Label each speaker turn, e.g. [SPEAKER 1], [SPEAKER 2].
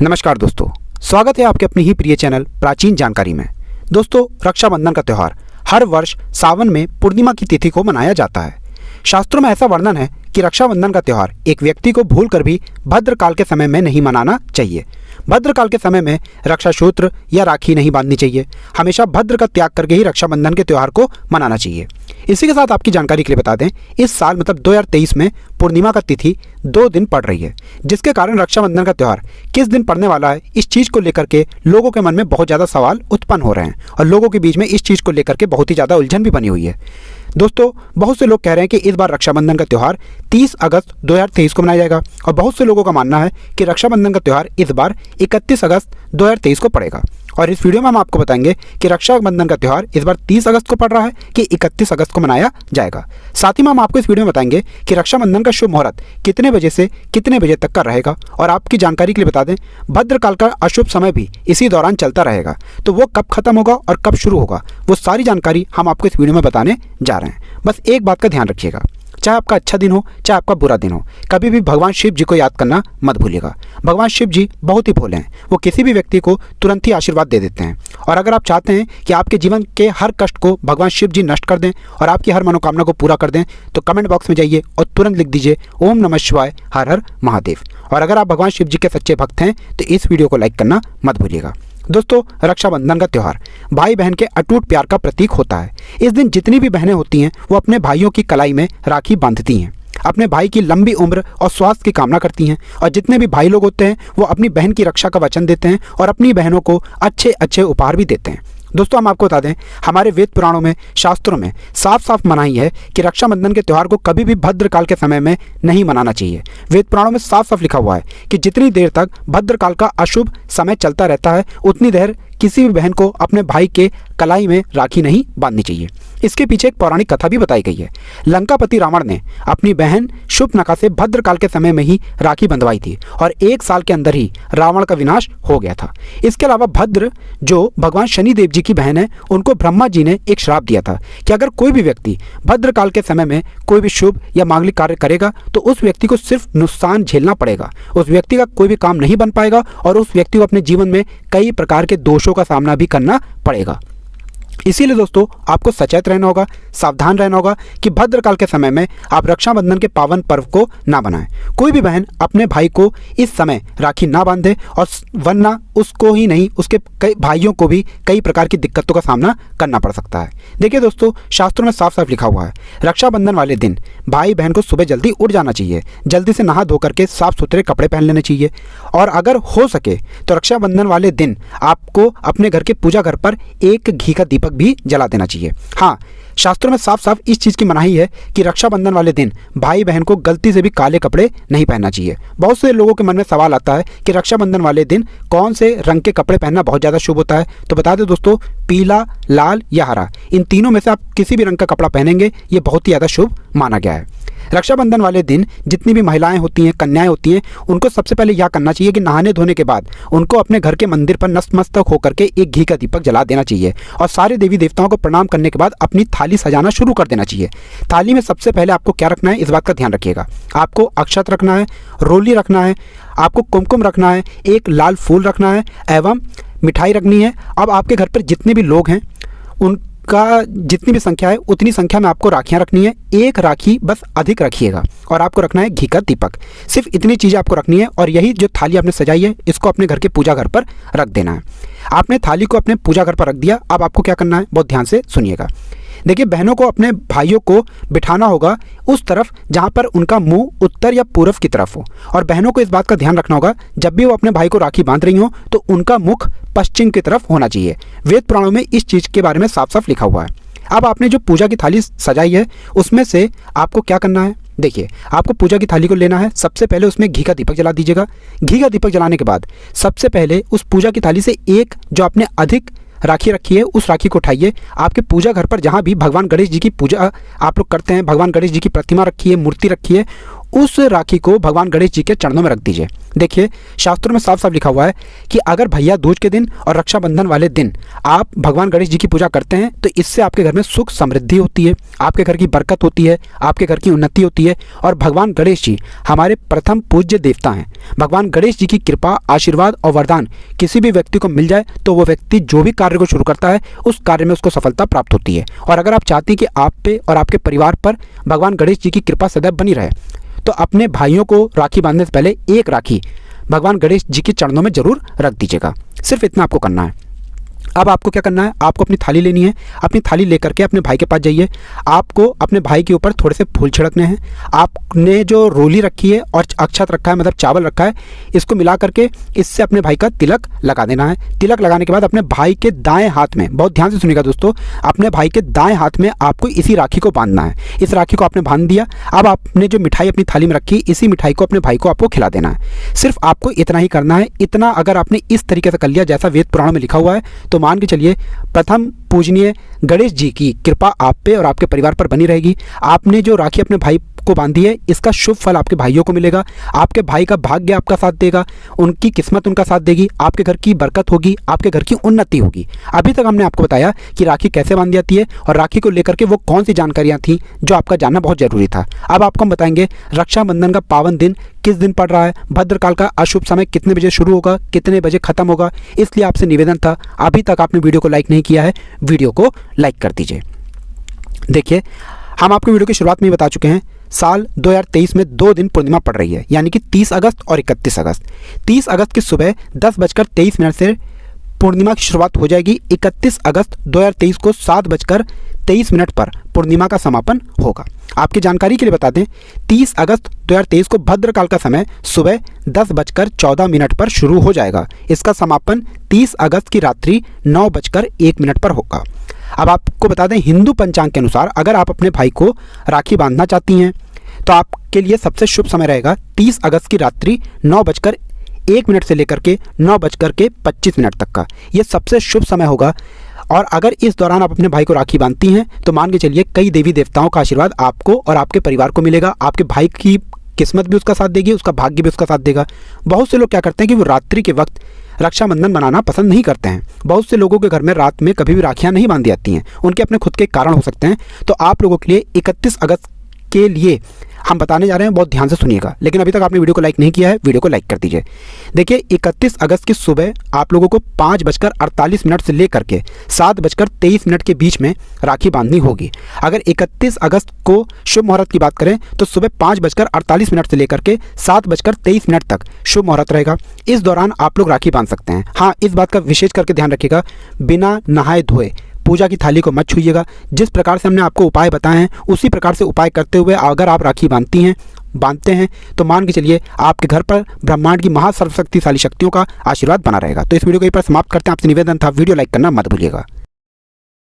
[SPEAKER 1] नमस्कार दोस्तों, स्वागत है आपके अपनी ही प्रिय चैनल प्राचीन जानकारी में। दोस्तों, रक्षाबंधन का त्यौहार हर वर्ष सावन में पूर्णिमा की तिथि को मनाया जाता है। शास्त्रों में ऐसा वर्णन है कि रक्षाबंधन का त्यौहार एक व्यक्ति को भूलकर भी भद्रकाल के समय में नहीं मनाना चाहिए। भद्रकाल के समय में रक्षा सूत्र या राखी नहीं बांधनी चाहिए। हमेशा भद्र का त्याग करके ही रक्षाबंधन के त्यौहार को मनाना चाहिए। इसी के साथ आपकी जानकारी के लिए बता दें, इस साल मतलब 2023 में पूर्णिमा का तिथि 2 दिन पड़ रही है, जिसके कारण रक्षाबंधन का त्यौहार किस दिन पड़ने वाला है, इस चीज़ को लेकर के लोगों के मन में बहुत ज़्यादा सवाल उत्पन्न हो रहे हैं और लोगों के बीच में इस चीज़ को लेकर के बहुत ही ज़्यादा उलझन भी बनी हुई है। दोस्तों, बहुत से लोग कह रहे हैं कि इस बार रक्षाबंधन का त्यौहार 30 अगस्त 2023 को मनाया जाएगा और बहुत से लोगों का मानना है कि रक्षाबंधन का त्यौहार इस बार 31 अगस्त 2023 को पड़ेगा। और इस वीडियो में हम आपको बताएंगे कि रक्षाबंधन का त्यौहार इस बार 30 अगस्त को पड़ रहा है कि 31 अगस्त को मनाया जाएगा। साथ ही में हम आपको इस वीडियो में बताएंगे कि रक्षाबंधन का शुभ मुहूर्त कितने बजे से कितने बजे तक का रहेगा। और आपकी जानकारी के लिए बता दें, भद्रकाल का अशुभ समय भी इसी दौरान चलता रहेगा, तो वो कब खत्म होगा और कब शुरू होगा, वो सारी जानकारी हम आपको इस वीडियो में बताने जा रहे हैं। बस एक बात का ध्यान रखिएगा, चाहे आपका अच्छा दिन हो चाहे आपका बुरा दिन हो, कभी भी भगवान शिव जी को याद करना मत भूलिएगा। भगवान शिव जी बहुत ही भोले हैं, वो किसी भी व्यक्ति को तुरंत ही आशीर्वाद दे देते हैं। और अगर आप चाहते हैं कि आपके जीवन के हर कष्ट को भगवान शिव जी नष्ट कर दें और आपकी हर मनोकामना को पूरा कर दें, तो कमेंट बॉक्स में जाइए और तुरंत लिख दीजिए ओम नमः शिवाय, हर हर महादेव। और अगर आप भगवान शिव जी के सच्चे भक्त हैं तो इस वीडियो को लाइक करना मत भूलिएगा। दोस्तों, रक्षाबंधन का त्यौहार भाई बहन के अटूट प्यार का प्रतीक होता है। इस दिन जितनी भी बहनें होती हैं वो अपने भाइयों की कलाई में राखी बांधती हैं, अपने भाई की लंबी उम्र और स्वास्थ्य की कामना करती हैं। और जितने भी भाई लोग होते हैं वो अपनी बहन की रक्षा का वचन देते हैं और अपनी बहनों को अच्छे अच्छे उपहार भी देते हैं। दोस्तों, हम आपको बता दें, हमारे वेद पुराणों में, शास्त्रों में साफ साफ मनाही है कि रक्षाबंधन के त्यौहार को कभी भी भद्रकाल के समय में नहीं मनाना चाहिए। वेद पुराणों में साफ साफ लिखा हुआ है कि जितनी देर तक भद्रकाल का अशुभ समय चलता रहता है उतनी देर किसी भी बहन को अपने भाई के कलाई में राखी नहीं बांधनी चाहिए। इसके पीछे एक पौराणिक कथा भी बताई गई है। लंकापति रावण ने अपनी बहन शूर्पणखा से भद्रकाल के समय में ही राखी बंधवाई थी और 1 साल के अंदर ही रावण का विनाश हो गया था। इसके अलावा भद्र, जो भगवान शनिदेव जी की बहन है, उनको ब्रह्मा जी ने एक श्राप दिया था कि अगर कोई भी व्यक्ति भद्रकाल के समय में कोई भी शुभ या मांगलिक कार्य करेगा तो उस व्यक्ति को सिर्फ नुकसान झेलना पड़ेगा, उस व्यक्ति का कोई भी काम नहीं बन पाएगा और उस व्यक्ति को अपने जीवन में कई प्रकार के दोषों का सामना भी करना पड़ेगा। इसीलिए दोस्तों, आपको सचेत रहना होगा, सावधान रहना होगा कि भद्रकाल के समय में आप रक्षाबंधन के पावन पर्व को ना बनाएं। कोई भी बहन अपने भाई को इस समय राखी ना बांधे, और वरना उसको ही नहीं, उसके कई भाइयों को भी कई प्रकार की दिक्कतों का सामना करना पड़ सकता है। देखिए दोस्तों, शास्त्रों में साफ साफ लिखा हुआ है, रक्षाबंधन वाले दिन भाई बहन को सुबह जल्दी उठ जाना चाहिए, जल्दी से नहा धो करके साफ सुथरे कपड़े पहन लेने चाहिए। और अगर हो सके तो रक्षाबंधन वाले दिन आपको अपने घर के पूजा घर पर एक घी का दीपक भी जला देना चाहिए। हाँ, शास्त्रों में साफ साफ इस चीज़ की मनाही है कि रक्षाबंधन वाले दिन भाई बहन को गलती से भी काले कपड़े नहीं पहनना चाहिए। बहुत से लोगों के मन में सवाल आता है कि रक्षाबंधन वाले दिन कौन से रंग के कपड़े पहनना बहुत ज़्यादा शुभ होता है। तो बता दें दोस्तों, पीला, लाल या हरा, इन तीनों में से आप किसी भी रंग का कपड़ा पहनेंगे ये बहुत ही ज़्यादा शुभ माना गया है। रक्षाबंधन वाले दिन जितनी भी महिलाएं होती हैं, कन्याएं होती हैं, उनको सबसे पहले यह करना चाहिए कि नहाने धोने के बाद उनको अपने घर के मंदिर पर नतमस्तक होकर के एक घी का दीपक जला देना चाहिए और सारे देवी देवताओं को प्रणाम करने के बाद अपनी थाली सजाना शुरू कर देना चाहिए। थाली में सबसे पहले आपको क्या रखना है, इस बात का ध्यान रखिएगा। आपको अक्षत रखना है, रोली रखना है, आपको कुमकुम रखना है, एक लाल फूल रखना है एवं मिठाई रखनी है। अब आपके घर पर जितने भी लोग हैं का जितनी भी संख्या है उतनी संख्या में आपको राखियां रखनी है। एक राखी बस अधिक रखिएगा और आपको रखना है घी का दीपक। सिर्फ इतनी चीज़ें आपको रखनी है और यही जो थाली आपने सजाई है इसको अपने घर के पूजा घर पर रख देना है। आपने थाली को अपने पूजा घर पर रख दिया, अब आपको क्या करना है बहुत ध्यान से सुनिएगा। देखिए, बहनों को अपने भाइयों को बिठाना होगा उस तरफ जहाँ पर उनका मुंह उत्तर या पूर्व की तरफ हो, और बहनों को इस बात का ध्यान रखना होगा जब भी वो अपने भाई को राखी बांध रही हो तो उनका मुख पश्चिम की तरफ होना चाहिए। वेद पुराणों में इस चीज़ के बारे में साफ साफ लिखा हुआ है। अब आपने जो पूजा की थाली सजाई है उसमें से आपको क्या करना है, देखिए, आपको पूजा की थाली को लेना है, सबसे पहले उसमें घी का दीपक जला दीजिएगा। घी का दीपक जलाने के बाद सबसे पहले उस पूजा की थाली से एक जो आपने अधिक राखी रखी है उस राखी को उठाइए। आपके पूजा घर पर जहाँ भी भगवान गणेश जी की पूजा आप लोग करते हैं, भगवान गणेश जी की प्रतिमा रखी है, मूर्ति रखी है, उस राखी को भगवान गणेश जी के चरणों में रख दीजिए। देखिए, शास्त्रों में साफ साफ लिखा हुआ है कि अगर भैया दूज के दिन और रक्षाबंधन वाले दिन आप भगवान गणेश जी की पूजा करते हैं तो इससे आपके घर में सुख समृद्धि होती है, आपके घर की बरकत होती है, आपके घर की उन्नति होती है। और भगवान गणेश जी हमारे प्रथम पूज्य देवता हैं। भगवान गणेश जी की कृपा, आशीर्वाद और वरदान किसी भी व्यक्ति को मिल जाए तो वो व्यक्ति जो भी कार्य को शुरू करता है उस कार्य में उसको सफलता प्राप्त होती है। और अगर आप चाहती हैं कि आप पे और आपके परिवार पर भगवान गणेश जी की कृपा सदैव बनी रहे तो अपने भाइयों को राखी बांधने से पहले एक राखी भगवान गणेश जी के चरणों में जरूर रख दीजिएगा। सिर्फ इतना आपको करना है। अब आपको क्या करना है, आपको अपनी थाली लेनी है। अपनी थाली लेकर के अपने भाई के पास जाइए। आपको अपने भाई के ऊपर थोड़े से फूल छिड़कने हैं। आपने जो रोली रखी है और अक्षत रखा है, मतलब चावल रखा है, इसको मिला करके इससे अपने भाई का तिलक लगा देना है। तिलक लगाने के बाद अपने भाई के दाएं हाथ में, बहुत ध्यान से सुनिएगा दोस्तों, अपने भाई के दाएं हाथ में आपको इसी राखी को बांधना है। इस राखी को आपने बांध दिया। अब आपने जो मिठाई अपनी थाली में रखी, इसी मिठाई को अपने भाई को आपको खिला देना है। सिर्फ आपको इतना ही करना है। इतना अगर आपने इस तरीके से कर लिया जैसा वेद पुराणों में लिखा हुआ है तो मान के चलिए प्रथम पूजनीय गणेश जी की कृपा आप पे और आपके परिवार पर बनी रहेगी। आपने जो राखी अपने भाई को बांधी है इसका शुभ फल आपके भाइयों को मिलेगा। आपके भाई का भाग्य आपका साथ देगा, उनकी किस्मत उनका साथ देगी, आपके घर की बरकत होगी, आपके घर की उन्नति होगी। अभी तक हमने आपको बताया कि राखी कैसे बांधी जाती है और राखी को लेकर के वो कौन सी जानकारियां थी जो आपका जानना बहुत जरूरी था। अब आपको हम बताएंगे रक्षाबंधन का पावन दिन किस दिन पड़ रहा है, भद्रकाल का अशुभ समय कितने बजे शुरू होगा, कितने बजे खत्म होगा। इसलिए आपसे निवेदन था, अभी तक आपने वीडियो को लाइक नहीं किया है, वीडियो को लाइक कर दीजिए। देखिए, हम आपको वीडियो की शुरुआत में ही बता चुके हैं, साल 2023 में 2 दिन पूर्णिमा पड़ रही है, यानी कि 30 अगस्त और 31 अगस्त। 30 अगस्त की सुबह 10:23 से पूर्णिमा की शुरुआत हो जाएगी। 31 अगस्त 2023 को 7:23 पर पूर्णिमा का समापन होगा। आपकी जानकारी के लिए बता दें, 30 अगस्त 2023 को भद्रकाल का समय सुबह 10:14 पर शुरू हो जाएगा। इसका समापन 30 अगस्त की रात्रि 9:01 पर होगा। अब आपको बता दें, हिंदू पंचांग के अनुसार अगर आप अपने भाई को राखी बांधना चाहती हैं तो आपके लिए सबसे शुभ समय रहेगा 30 अगस्त की रात्रि 9:01 से लेकर के 9:25 तक का। ये सबसे शुभ समय होगा। और अगर इस दौरान आप अपने भाई को राखी बांधती हैं तो मान के चलिए कई देवी देवताओं का आशीर्वाद आपको और आपके परिवार को मिलेगा। आपके भाई की किस्मत भी उसका साथ देगी, उसका भाग्य भी उसका साथ देगा। बहुत से लोग क्या करते हैं कि वो रात्रि के वक्त रक्षाबंधन मनाना पसंद नहीं करते हैं। बहुत से लोगों के घर में रात में कभी भी राखियां नहीं बांधी जाती हैं, उनके अपने खुद के कारण हो सकते हैं। तो आप लोगों के लिए 31 अगस्त के लिए हम बताने जा रहे हैं, बहुत ध्यान से सुनिएगा। लेकिन अभी तक आपने वीडियो को लाइक नहीं किया है, वीडियो को लाइक कर दीजिए। देखिए, 31 अगस्त की सुबह आप लोगों को 5:48 से लेकर के 7:23 के बीच में राखी बांधनी होगी। अगर 31 अगस्त को शुभ मुहूर्त की बात करें तो सुबह 5:48 से लेकर के 7:23 तक शुभ मुहूर्त रहेगा। इस दौरान आप लोग राखी बांध सकते हैं। हाँ, इस बात का विशेष करके ध्यान रखिएगा, बिना नहाए धोए पूजा की थाली को मत छूइएगा। जिस प्रकार से हमने आपको उपाय बताए हैं उसी प्रकार से उपाय करते हुए अगर आप राखी बांधते हैं तो मान के चलिए आपके घर पर ब्रह्मांड की महासर्वशक्तिशाली शक्तियों का आशीर्वाद बना रहेगा। तो इस वीडियो को यहीं पर समाप्त करते हैं। आपसे निवेदन था, वीडियो लाइक करना मत भूलिएगा।